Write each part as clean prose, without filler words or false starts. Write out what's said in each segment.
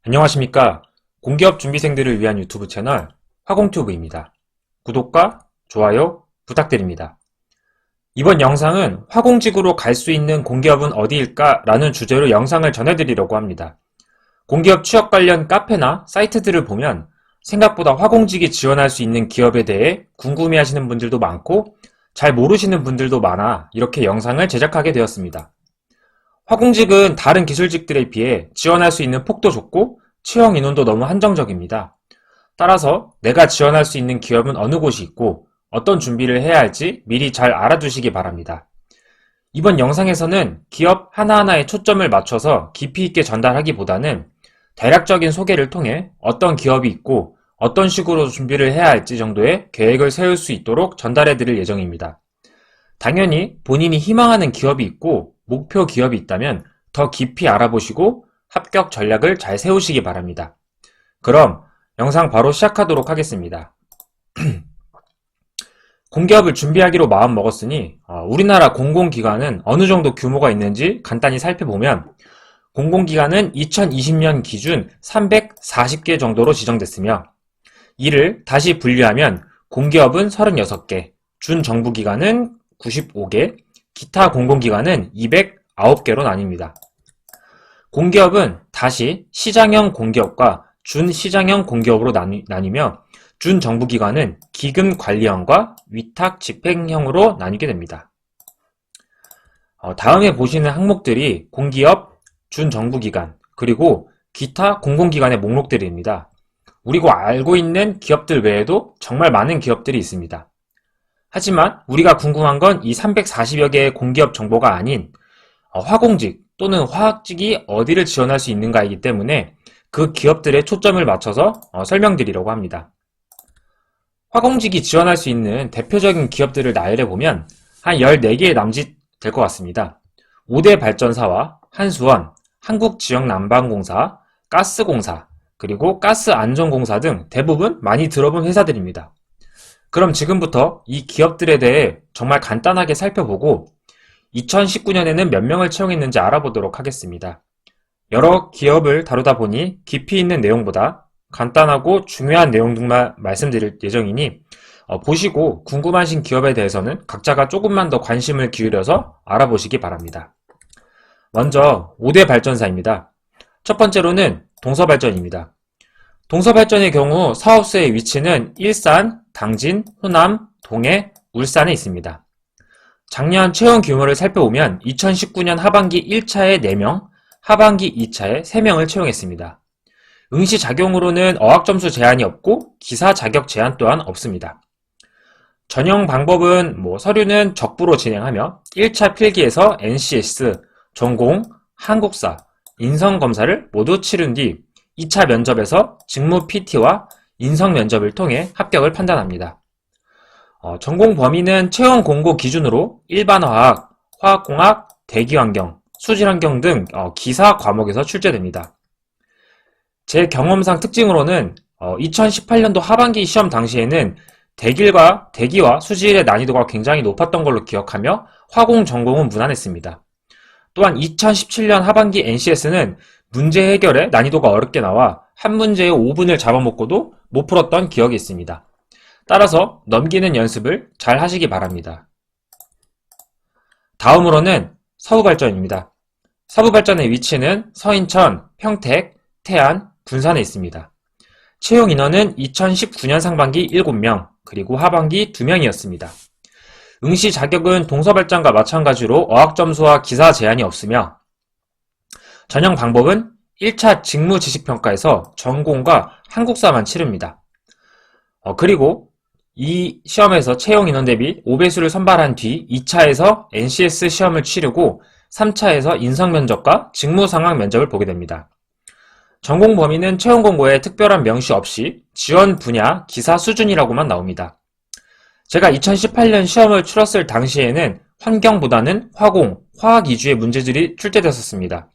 안녕하십니까. 공기업 준비생들을 위한 유튜브 채널 화공튜브입니다. 구독과 좋아요 부탁드립니다. 이번 영상은 화공직으로 갈 수 있는 공기업은 어디일까? 라는 주제로 영상을 전해드리려고 합니다. 공기업 취업 관련 카페나 사이트들을 보면 생각보다 화공직이 지원할 수 있는 기업에 대해 궁금해하시는 분들도 많고 잘 모르시는 분들도 많아 이렇게 영상을 제작하게 되었습니다. 화공직은 다른 기술직들에 비해 지원할 수 있는 폭도 좁고 채용 인원도 너무 한정적입니다. 따라서 내가 지원할 수 있는 기업은 어느 곳이 있고 어떤 준비를 해야 할지 미리 잘 알아두시기 바랍니다. 이번 영상에서는 기업 하나하나에 초점을 맞춰서 깊이 있게 전달하기보다는 대략적인 소개를 통해 어떤 기업이 있고 어떤 식으로 준비를 해야 할지 정도의 계획을 세울 수 있도록 전달해 드릴 예정입니다. 당연히 본인이 희망하는 기업이 있고 목표 기업이 있다면 더 깊이 알아보시고 합격 전략을 잘 세우시기 바랍니다. 그럼 영상 바로 시작하도록 하겠습니다. 공기업을 준비하기로 마음먹었으니 우리나라 공공기관은 어느 정도 규모가 있는지 간단히 살펴보면 공공기관은 2020년 기준 340개 정도로 지정됐으며 이를 다시 분류하면 공기업은 36개, 준정부기관은 95개, 기타 공공기관은 209개로 나뉩니다. 공기업은 다시 시장형 공기업과 준시장형 공기업으로 나뉘며 준정부기관은 기금관리형과 위탁집행형으로 나뉘게 됩니다. 다음에 보시는 항목들이 공기업, 준정부기관, 그리고 기타 공공기관의 목록들입니다. 우리가 알고 있는 기업들 외에도 정말 많은 기업들이 있습니다. 하지만 우리가 궁금한 건 이 340여 개의 공기업 정보가 아닌 화공직 또는 화학직이 어디를 지원할 수 있는가이기 때문에 그 기업들의 초점을 맞춰서 설명드리려고 합니다. 화공직이 지원할 수 있는 대표적인 기업들을 나열해보면 한 14개의 남짓 될 것 같습니다. 5대 발전사와 한수원, 한국지역난방공사, 가스공사, 그리고 가스안전공사 등 대부분 많이 들어본 회사들입니다. 그럼 지금부터 이 기업들에 대해 정말 간단하게 살펴보고 2019년에는 몇 명을 채용했는지 알아보도록 하겠습니다. 여러 기업을 다루다 보니 깊이 있는 내용보다 간단하고 중요한 내용들만 말씀드릴 예정이니 보시고 궁금하신 기업에 대해서는 각자가 조금만 더 관심을 기울여서 알아보시기 바랍니다. 먼저 5대 발전사입니다. 첫 번째로는 동서발전입니다. 동서발전의 경우 사업소의 위치는 일산, 당진, 호남, 동해, 울산에 있습니다. 작년 채용 규모를 살펴보면 2019년 하반기 1차에 4명, 하반기 2차에 3명을 채용했습니다. 응시 자격으로는 어학점수 제한이 없고 기사 자격 제한 또한 없습니다. 전형 방법은 서류는 적부로 진행하며 1차 필기에서 NCS, 전공, 한국사, 인성검사를 모두 치른 뒤 2차 면접에서 직무 PT와 인성 면접을 통해 합격을 판단합니다. 전공 범위는 채용 공고 기준으로 일반화학, 화학공학, 대기환경, 수질환경 등 기사 과목에서 출제됩니다. 제 경험상 특징으로는 2018년도 하반기 시험 당시에는 대기와 수질의 난이도가 굉장히 높았던 걸로 기억하며 화공 전공은 무난했습니다. 또한 2017년 하반기 NCS는 문제 해결에 난이도가 어렵게 나와 한 문제에 5분을 잡아먹고도 못 풀었던 기억이 있습니다. 따라서 넘기는 연습을 잘 하시기 바랍니다. 다음으로는 서부발전입니다. 서부발전의 위치는 서인천, 평택, 태안, 군산에 있습니다. 채용 인원은 2019년 상반기 7명, 그리고 하반기 2명이었습니다. 응시 자격은 동서발전과 마찬가지로 어학점수와 기사 제한이 없으며 전형 방법은 1차 직무지식평가에서 전공과 한국사만 치릅니다. 그리고 이 시험에서 채용 인원 대비 5배수를 선발한 뒤 2차에서 NCS 시험을 치르고 3차에서 인성면접과 직무상황 면접을 보게 됩니다. 전공 범위는 채용 공고에 특별한 명시 없이 지원 분야, 기사 수준이라고만 나옵니다. 제가 2018년 시험을 치렀을 당시에는 환경보다는 화공, 화학 위주의 문제들이 출제됐었습니다.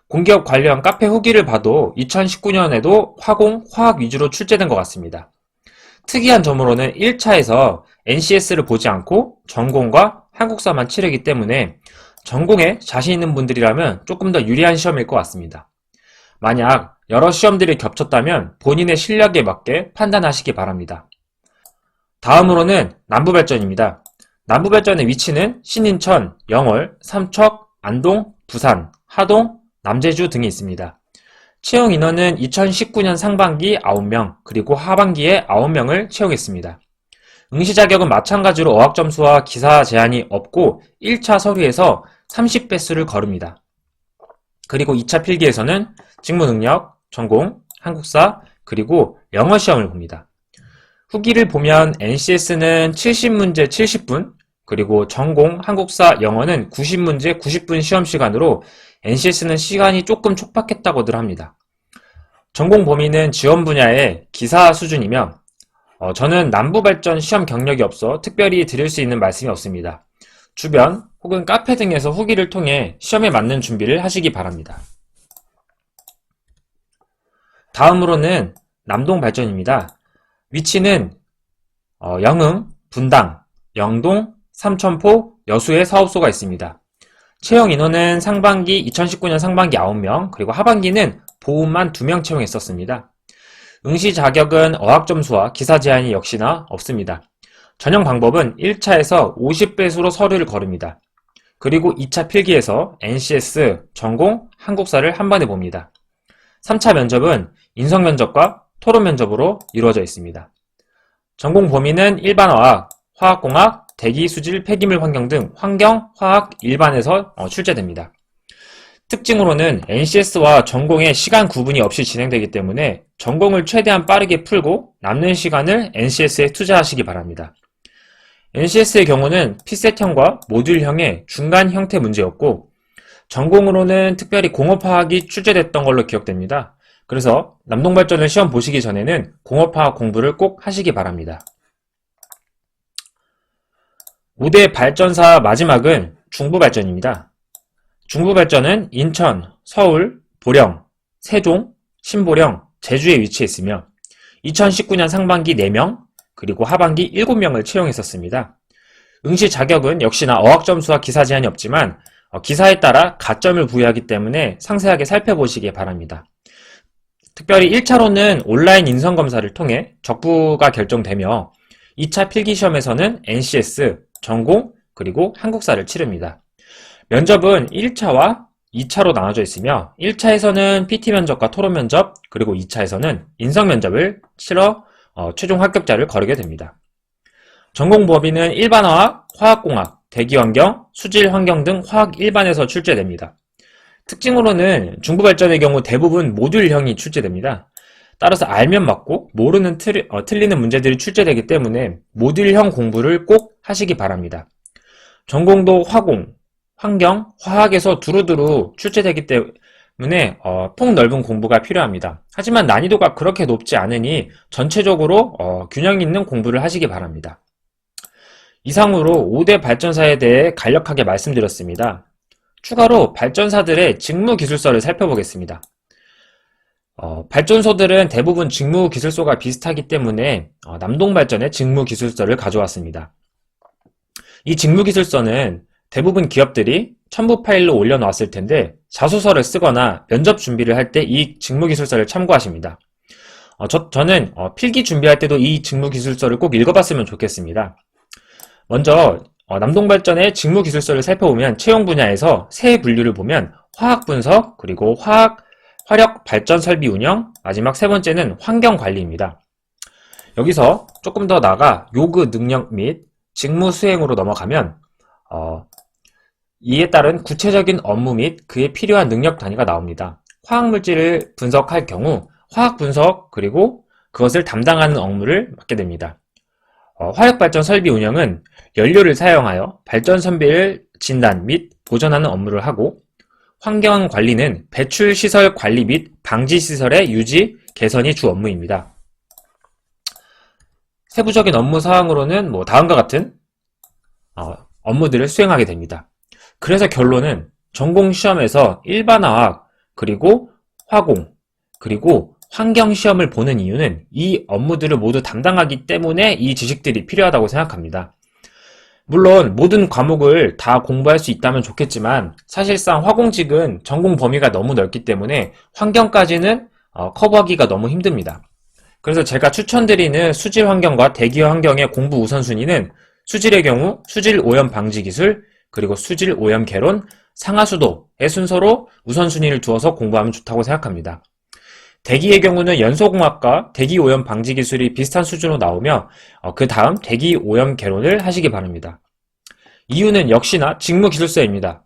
공기업 관련 카페 후기를 봐도 2019년에도 화공, 화학 위주로 출제된 것 같습니다. 특이한 점으로는 1차에서 NCS를 보지 않고 전공과 한국사만 치르기 때문에 전공에 자신 있는 분들이라면 조금 더 유리한 시험일 것 같습니다. 만약 여러 시험들이 겹쳤다면 본인의 실력에 맞게 판단하시기 바랍니다. 다음으로는 남부발전입니다. 남부발전의 위치는 신인천, 영월, 삼척, 안동, 부산, 하동, 남제주 등이 있습니다. 채용 인원은 2019년 상반기 9명, 그리고 하반기에 9명을 채용했습니다. 응시 자격은 마찬가지로 어학 점수와 기사 제한이 없고 1차 서류에서 30배수를 거릅니다. 그리고 2차 필기에서는 직무 능력, 전공, 한국사, 그리고 영어 시험을 봅니다. 후기를 보면 NCS는 70문제 70분, 그리고 전공, 한국사, 영어는 90문제 90분 시험 시간으로 NCS는 시간이 조금 촉박했다고들 합니다. 전공 범위는 지원 분야의 기사 수준이며 저는 남부발전 시험 경력이 없어 특별히 드릴 수 있는 말씀이 없습니다. 주변 혹은 카페 등에서 후기를 통해 시험에 맞는 준비를 하시기 바랍니다. 다음으로는 남동발전입니다. 위치는 영흥, 분당, 영동, 삼천포, 여수에 사업소가 있습니다. 채용 인원은 2019년 상반기 9명, 그리고 하반기는 보험만 2명 채용했었습니다. 응시 자격은 어학 점수와 기사 제한이 역시나 없습니다. 전형 방법은 1차에서 50배수로 서류를 거릅니다. 그리고 2차 필기에서 NCS, 전공, 한국사를 한 번에 봅니다. 3차 면접은 인성 면접과 토론 면접으로 이루어져 있습니다. 전공 범위는 일반어학, 화학공학, 대기, 수질, 폐기물 환경 등 환경, 화학, 일반에서 출제됩니다. 특징으로는 NCS와 전공의 시간 구분이 없이 진행되기 때문에 전공을 최대한 빠르게 풀고 남는 시간을 NCS에 투자하시기 바랍니다. NCS의 경우는 피셋형과 모듈형의 중간 형태 문제였고 전공으로는 특별히 공업화학이 출제됐던 걸로 기억됩니다. 그래서 남동발전을 시험 보시기 전에는 공업화학 공부를 꼭 하시기 바랍니다. 5대 발전사 마지막은 중부발전입니다. 중부발전은 인천, 서울, 보령, 세종, 신보령, 제주에 위치해 있으며 2019년 상반기 4명, 그리고 하반기 7명을 채용했었습니다. 응시 자격은 역시나 어학 점수와 기사 제한이 없지만 기사에 따라 가점을 부여하기 때문에 상세하게 살펴보시기 바랍니다. 특별히 1차로는 온라인 인성검사를 통해 적부가 결정되며 2차 필기시험에서는 NCS, 전공, 그리고 한국사를 치릅니다. 면접은 1차와 2차로 나눠져 있으며 1차에서는 PT 면접과 토론 면접, 그리고 2차에서는 인성 면접을 치러 최종 합격자를 거르게 됩니다. 전공 범위는 일반화학, 화학공학, 대기환경, 수질환경 등 화학 일반에서 출제됩니다. 특징으로는 중부발전의 경우 대부분 모듈형이 출제됩니다. 따라서 알면 맞고 모르는 틀리는 문제들이 출제되기 때문에 모듈형 공부를 꼭 하시기 바랍니다. 전공도 화공, 환경, 화학에서 두루두루 출제되기 때문에 폭넓은 공부가 필요합니다. 하지만 난이도가 그렇게 높지 않으니 전체적으로 균형 있는 공부를 하시기 바랍니다. 이상으로 5대 발전사에 대해 간략하게 말씀드렸습니다. 추가로 발전사들의 직무기술서를 살펴보겠습니다. 발전소들은 대부분 직무기술서가 비슷하기 때문에 남동발전의 직무기술서를 가져왔습니다. 이 직무기술서는 대부분 기업들이 첨부 파일로 올려놓았을 텐데 자소서를 쓰거나 면접 준비를 할 때 이 직무기술서를 참고하십니다. 저는 필기 준비할 때도 이 직무기술서를 꼭 읽어봤으면 좋겠습니다. 먼저 남동발전의 직무기술서를 살펴보면 채용 분야에서 세 분류를 보면 화학분석, 그리고 화력 발전 설비 운영, 마지막 세 번째는 환경관리입니다. 여기서 조금 더 나아가 요구 능력 및 직무 수행으로 넘어가면 이에 따른 구체적인 업무 및 그에 필요한 능력 단위가 나옵니다. 화학물질을 분석할 경우 화학분석 그리고 그것을 담당하는 업무를 맡게 됩니다. 화력발전 설비 운영은 연료를 사용하여 발전 설비를 진단 및 보존하는 업무를 하고 환경관리는 배출시설 관리 및 방지시설의 유지, 개선이 주 업무입니다. 세부적인 업무 사항으로는 다음과 같은 업무들을 수행하게 됩니다. 그래서 결론은 전공시험에서 일반화학, 그리고 화공, 그리고 환경시험을 보는 이유는 이 업무들을 모두 담당하기 때문에 이 지식들이 필요하다고 생각합니다. 물론 모든 과목을 다 공부할 수 있다면 좋겠지만 사실상 화공직은 전공 범위가 너무 넓기 때문에 환경까지는 커버하기가 너무 힘듭니다. 그래서 제가 추천드리는 수질 환경과 대기 환경의 공부 우선순위는 수질의 경우 수질 오염 방지 기술, 그리고 수질 오염 개론, 상하수도의 순서로 우선순위를 두어서 공부하면 좋다고 생각합니다. 대기의 경우는 연소공학과 대기 오염 방지 기술이 비슷한 수준으로 나오며 그 다음 대기 오염 개론을 하시기 바랍니다. 이유는 역시나 직무기술서입니다.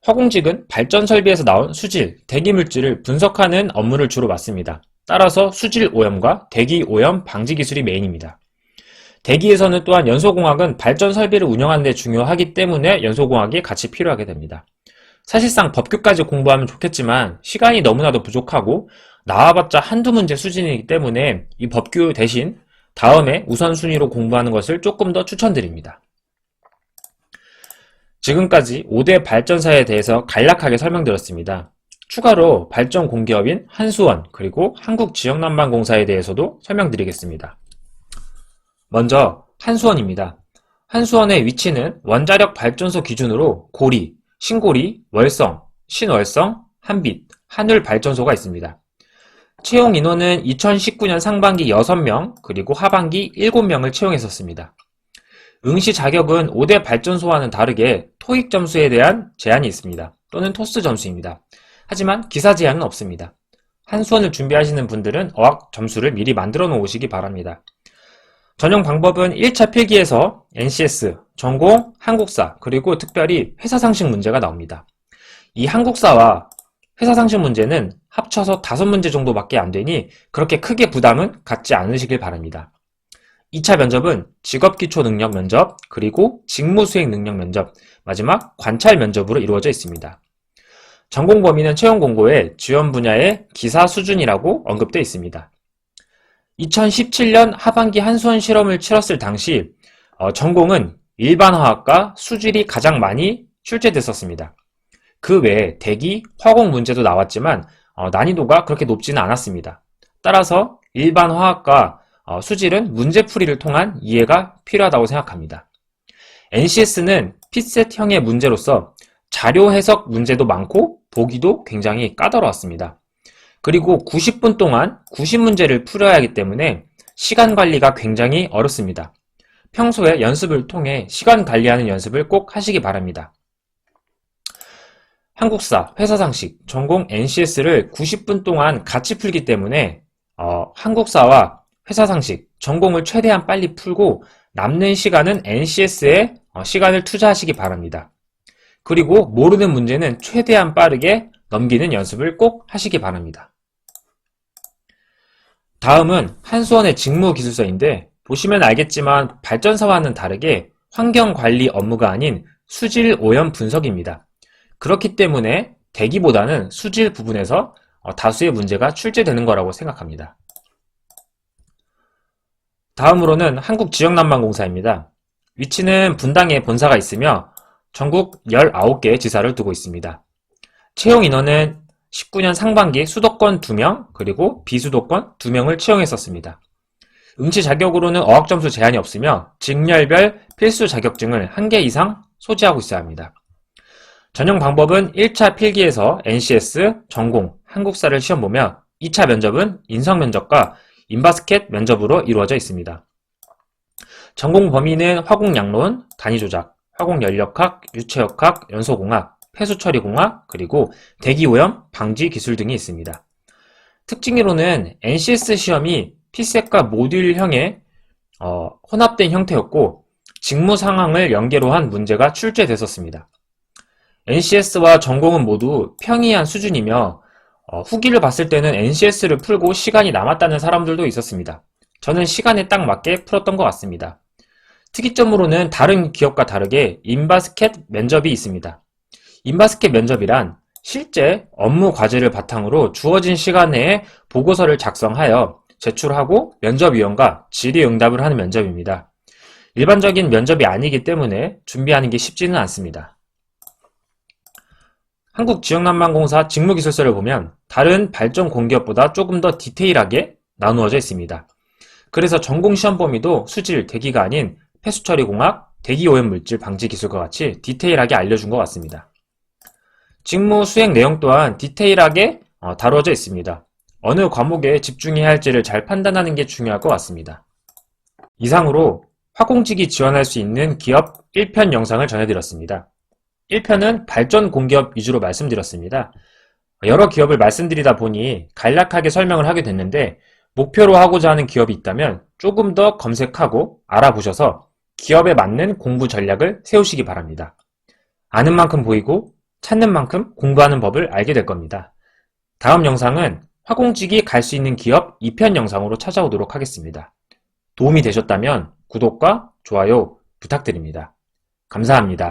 화공직은 발전 설비에서 나온 수질, 대기물질을 분석하는 업무를 주로 맡습니다. 따라서 수질 오염과 대기 오염 방지 기술이 메인입니다. 대기에서는 또한 연소공학은 발전 설비를 운영하는 데 중요하기 때문에 연소공학이 같이 필요하게 됩니다. 사실상 법규까지 공부하면 좋겠지만 시간이 너무나도 부족하고 나와봤자 한두 문제 수준이기 때문에 이 법규 대신 다음에 우선순위로 공부하는 것을 조금 더 추천드립니다. 지금까지 5대 발전사에 대해서 간략하게 설명드렸습니다. 추가로 발전 공기업인 한수원 그리고 한국지역난방공사에 대해서도 설명드리겠습니다. 먼저 한수원입니다. 한수원의 위치는 원자력 발전소 기준으로 고리, 신고리, 월성, 신월성, 한빛, 한울 발전소가 있습니다. 채용 인원은 2019년 상반기 6명, 그리고 하반기 7명을 채용했었습니다. 응시 자격은 5대 발전소와는 다르게 토익 점수에 대한 제한이 있습니다. 또는 토스 점수입니다. 하지만 기사 제한은 없습니다. 한수원을 준비하시는 분들은 어학 점수를 미리 만들어 놓으시기 바랍니다. 전형 방법은 1차 필기에서 NCS, 전공, 한국사, 그리고 특별히 회사상식 문제가 나옵니다. 이 한국사와 회사상식 문제는 합쳐서 5문제 정도밖에 안 되니 그렇게 크게 부담은 갖지 않으시길 바랍니다. 2차 면접은 직업기초능력 면접, 그리고 직무수행 능력 면접, 마지막 관찰 면접으로 이루어져 있습니다. 전공 범위는 채용 공고에 지원 분야의 기사 수준이라고 언급되어 있습니다. 2017년 하반기 한수원 실험을 치렀을 당시 전공은 일반화학과 수질이 가장 많이 출제됐었습니다. 그 외에 대기, 화공 문제도 나왔지만 난이도가 그렇게 높지는 않았습니다. 따라서 일반화학과 수질은 문제풀이를 통한 이해가 필요하다고 생각합니다. NCS는 핏셋형의 문제로서 자료 해석 문제도 많고 보기도 굉장히 까다로웠습니다. 그리고 90분 동안 90문제를 풀어야 하기 때문에 시간 관리가 굉장히 어렵습니다. 평소에 연습을 통해 시간 관리하는 연습을 꼭 하시기 바랍니다. 한국사, 회사상식, 전공 NCS를 90분 동안 같이 풀기 때문에 한국사와 회사상식, 전공을 최대한 빨리 풀고 남는 시간은 NCS에 시간을 투자하시기 바랍니다. 그리고 모르는 문제는 최대한 빠르게 넘기는 연습을 꼭 하시기 바랍니다. 다음은 한수원의 직무기술서인데 보시면 알겠지만 발전사와는 다르게 환경관리 업무가 아닌 수질 오염 분석입니다. 그렇기 때문에 대기보다는 수질 부분에서 다수의 문제가 출제되는 거라고 생각합니다. 다음으로는 한국지역난방공사입니다. 위치는 분당에 본사가 있으며 전국 19개의 지사를 두고 있습니다. 채용 인원은 19년 상반기 수도권 2명, 그리고 비수도권 2명을 채용했었습니다. 응시 자격으로는 어학점수 제한이 없으며 직렬별 필수 자격증을 1개 이상 소지하고 있어야 합니다. 전형 방법은 1차 필기에서 NCS, 전공, 한국사를 시험 보며 2차 면접은 인성면접과 인바스켓 면접으로 이루어져 있습니다. 전공 범위는 화공양론, 단위조작, 화공연력학, 유체역학, 연소공학, 폐수처리공학, 그리고 대기오염 방지 기술 등이 있습니다. 특징으로는 NCS 시험이 피셋과 모듈형의 혼합된 형태였고 직무 상황을 연계로 한 문제가 출제됐었습니다. NCS와 전공은 모두 평이한 수준이며 후기를 봤을 때는 NCS를 풀고 시간이 남았다는 사람들도 있었습니다. 저는 시간에 딱 맞게 풀었던 것 같습니다. 특이점으로는 다른 기업과 다르게 인바스켓 면접이 있습니다. 인바스켓 면접이란 실제 업무 과제를 바탕으로 주어진 시간 내에 보고서를 작성하여 제출하고 면접위원과 질의응답을 하는 면접입니다. 일반적인 면접이 아니기 때문에 준비하는 게 쉽지는 않습니다. 한국지역난방공사 직무기술서를 보면 다른 발전 공기업보다 조금 더 디테일하게 나누어져 있습니다. 그래서 전공 시험 범위도 수질, 대기가 아닌 폐수처리공학, 대기오염물질 방지기술과 같이 디테일하게 알려준 것 같습니다. 직무 수행 내용 또한 디테일하게 다루어져 있습니다. 어느 과목에 집중해야 할지를 잘 판단하는 게 중요할 것 같습니다. 이상으로 화공직이 지원할 수 있는 기업 1편 영상을 전해드렸습니다. 1편은 발전 공기업 위주로 말씀드렸습니다. 여러 기업을 말씀드리다 보니 간략하게 설명을 하게 됐는데 목표로 하고자 하는 기업이 있다면 조금 더 검색하고 알아보셔서 기업에 맞는 공부 전략을 세우시기 바랍니다. 아는 만큼 보이고 찾는 만큼 공부하는 법을 알게 될 겁니다. 다음 영상은 화공직이 갈 수 있는 기업 2편 영상으로 찾아오도록 하겠습니다. 도움이 되셨다면 구독과 좋아요 부탁드립니다. 감사합니다.